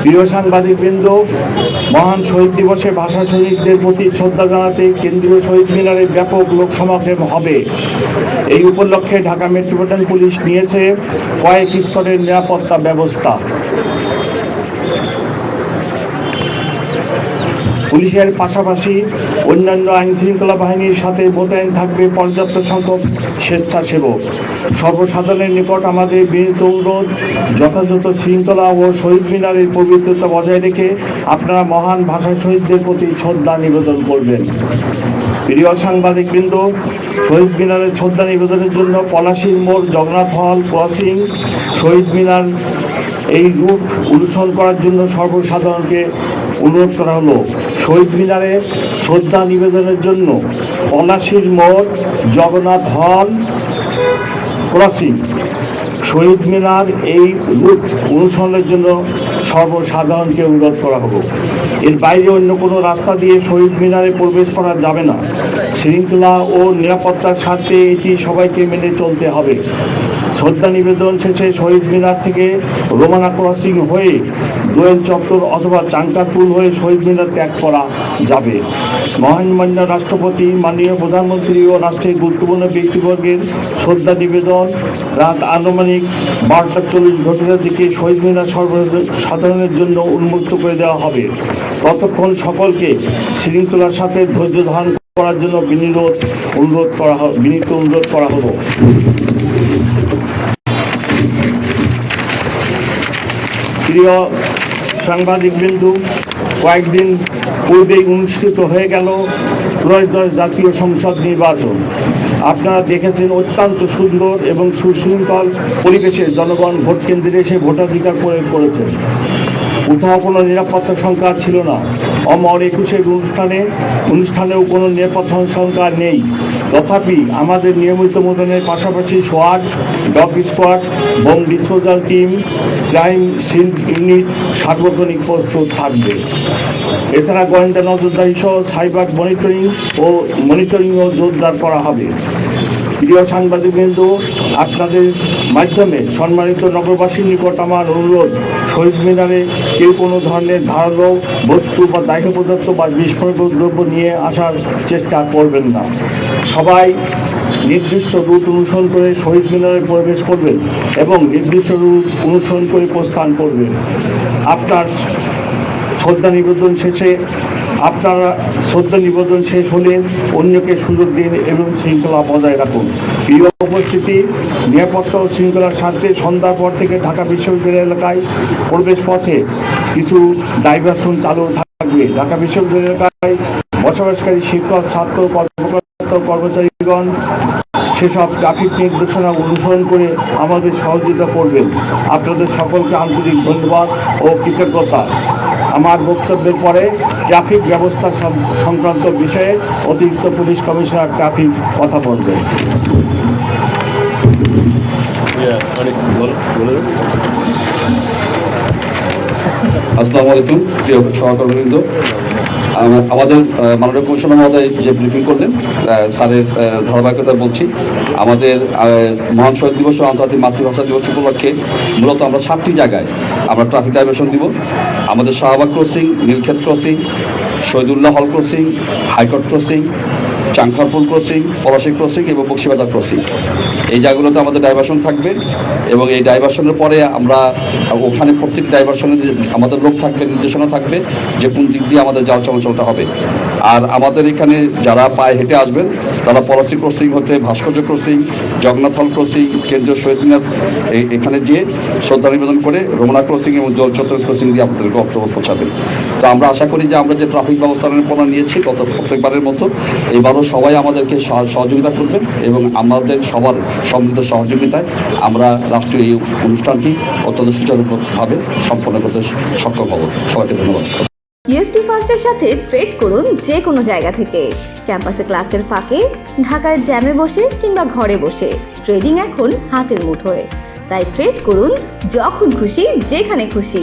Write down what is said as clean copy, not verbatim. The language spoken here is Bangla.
প্রিয় সাংবাদিকবৃন্দ, মহান শহীদ দিবসে ভাষা শহীদদের প্রতি শ্রদ্ধা জানাতে কেন্দ্রীয় শহীদ মিনারে ব্যাপক লোক সমাগম হবে। এই উপলক্ষে ঢাকা মেট্রোপলিটন পুলিশ নিয়েছে কয়েক স্তরের নিরাপত্তা ব্যবস্থা। পুলিশের পাশাপাশি অন্যান্য আইনশৃঙ্খলা বাহিনীর সাথে মোতায়েন থাকবে পর্যাপ্ত সংখ্যক স্বেচ্ছাসেবক। সর্বসাধারণের নিকট আমাদের বিনীত অনুরোধ, যথাযথ শৃঙ্খলা ও শহীদ মিনারের পবিত্রতা বজায় রেখে আপনারা মহান ভাষা শহীদদের প্রতি শ্রদ্ধা নিবেদন করবেন। প্রিয় সাংবাদিকবৃন্দ, শহীদ মিনারের শ্রদ্ধা নিবেদনের জন্য পলাশীর মোড়, জগন্নাথ হল ক্রসিং, শহীদ মিনার এই রুট অনুসরণ করার জন্য সর্বসাধারণকে অনুরোধ করা হলো। শহীদ মিনারে শ্রদ্ধা নিবেদনের জন্য পলাশীর মোড়, জগন্নাথ হল ক্রসিং, শহীদ মিনার এই রুট অনুসরণের জন্য সর্বসাধারণকে অনুরোধ করা হলো। এর বাইরে অন্য কোনো রাস্তা দিয়ে শহীদ মিনারে প্রবেশ করা যাবে না। শৃঙ্খলা ও নিরাপত্তার স্বার্থে এটি সবাইকে মেনে চলতে হবে। শ্রদ্ধা নিবেদন শেষে শহীদ মিনার থেকে রোমানা ক্রসিং হয়ে দোয়েল চত্বর অথবা চাঙ্কারপুল হয়ে শহীদ মিনার ত্যাগ করা যাবে। মহামান্য রাষ্ট্রপতি, মাননীয় প্রধানমন্ত্রী ও রাষ্ট্রের গুরুত্বপূর্ণ ব্যক্তিবর্গের শ্রদ্ধা নিবেদন রাত আনুমানিক 12:40 দিকে শহীদ মিনার সর্বসাধারণের জন্য উন্মুক্ত করে দেওয়া হবে। ততক্ষণ সকলকে শৃঙ্খলার সাথে ধৈর্য ধারণ করার জন্য বিনীত অনুরোধ করা হলো। প্রিয় সাংবাদিকবৃন্দ, কয়েকদিন পূর্বেই অনুষ্ঠিত হয়ে গেল ত্রয়োদশ জাতীয় সংসদ নির্বাচন। আপনারা দেখেছেন অত্যন্ত সুন্দর এবং সুশৃঙ্খল পরিবেশে জনগণ ভোট কেন্দ্রে এসে ভোটাধিকার প্রয়োগ করেছেন। কোথাও কোনো নিরাপত্তা সংখ্যা ছিল না। অমর 21-এর অনুষ্ঠানেও কোনো নিরাপত্তা সংখ্যা নেই। তথাপি আমাদের নিয়মিত মোতায়েনের পাশাপাশি সোয়াট, dog squad, bomb disposal team, crime scene unit সার্বক্ষণিক প্রস্তুত থাকবে। এছাড়া গোয়েন্দা নজরদারি সহ সাইবার মনিটরিংও জোরদার করা হবে। প্রিয় সাংবাদিকবৃন্দ, আপনাদের মাধ্যমে সম্মানিত নগরবাসীর নিকট আমার অনুরোধ, শহীদ মিনারে কেউ কোনো ধরনের ধারালো বস্তু বা দাহ্য পদার্থ বা বিস্ফোরক দ্রব্য নিয়ে আসার চেষ্টা করবেন না। সবাই নির্দিষ্ট রুট অনুসরণ করে শহীদ মিনারে প্রবেশ করবেন এবং নির্দিষ্ট রুট অনুসরণ করে প্রস্থান করবেন। আপনার শ্রদ্ধা নিবেদন শেষ হলে অন্যকে সুযোগ দিন এবং শৃঙ্খলা বজায় রাখুন। প্রিয় উপস্থিতি, নিরাপত্তা ও শৃঙ্খলার স্বার্থে সন্ধ্যার পর থেকে ঢাকা বিশ্ববিদ্যালয় এলাকায় প্রবেশ পথে কিছু ডাইভারশন চালু থাকবে। ঢাকা বিশ্ববিদ্যালয় এলাকায় বসবাসকারী শিক্ষক, ছাত্র, কর্মকর্তা, কর্মচারীগণ সেসব ট্রাফিক নির্দেশনা অনুসরণ করে আমাদের সহযোগিতা করবেন। আপনাদের সকলকে আন্তরিক ধন্যবাদ ও কৃতজ্ঞতা। আমার বক্তব্যের পরে ট্রাফিক ব্যবস্থা সংক্রান্ত বিষয়ে অতিরিক্ত পুলিশ কমিশনার ট্রাফিক কথা বলবেন। আসসালামু আলাইকুম প্রিয় সহকর্মীবৃন্দ, আমাদের মাননীয় কমিশনার মহোদয় যে ব্রিফিং করলেন স্যারের ধারাবাহিকতা বলছি। আমাদের মহান শহীদ দিবস ও আন্তর্জাতিক মাতৃভাষা দিবস উপলক্ষে মূলত আমরা 7টি জায়গায় আমরা ট্রাফিক ডাইভারশন দিব। আমাদের Shahbag crossing, Nilkhet crossing, Shahidullah Hall crossing, High Court crossing, Chankharpul crossing, Palashi crossing এবং বক্সিবাজার ক্রসিং, এই জায়গাগুলোতে আমাদের ডাইভারশন থাকবে। এবং এই ডাইভারশনের পরে আমরা ওখানে প্রত্যেক ডাইভারশনে আমাদের লোক থাকবে, নির্দেশনা থাকবে যে কোন দিক দিয়ে আমাদের যাওয়া চলাচলটা হবে। আর আমাদের এখানে যারা পায়ে হেঁটে আসবেন তারা পলাশী ক্রসিং হতে ভাস্কর্য ক্রসিং, জগন্নাথ হল ক্রসিং, কেন্দ্রীয় শহীদ মিনার এখানে যেয়ে শ্রদ্ধা নিবেদন করে রোমানা ক্রসিং এবং দোয়েল চত্বর ক্রসিং দিয়ে আপনাদের বক্তব্য পৌঁছাবেন। তো আমরা আশা করি যে আমরা যে ট্রাফিক ব্যবস্থাপনা নিয়েছি গত প্রত্যেকবারের মতো এবারও সবাই আমাদেরকে সহযোগিতা করবেন এবং আমাদের সবার সম্মিলিত সহযোগিতায় আমরা রাষ্ট্রীয় এই অনুষ্ঠানটি অত্যন্ত সুচারুভাবে সম্পন্ন করতে সক্ষম হব। সবাইকে ধন্যবাদ। ইউএফটি ফার্স্টের সাথে ট্রেড করুন যে কোনো জায়গা থেকে। ক্যাম্পাসে ক্লাসের ফাঁকে, ঢাকার জ্যামে বসে কিংবা ঘরে বসে ট্রেডিং এখন হাতের মুঠোয়। তাই ট্রেড করুন যখন খুশি, যেখানে খুশি।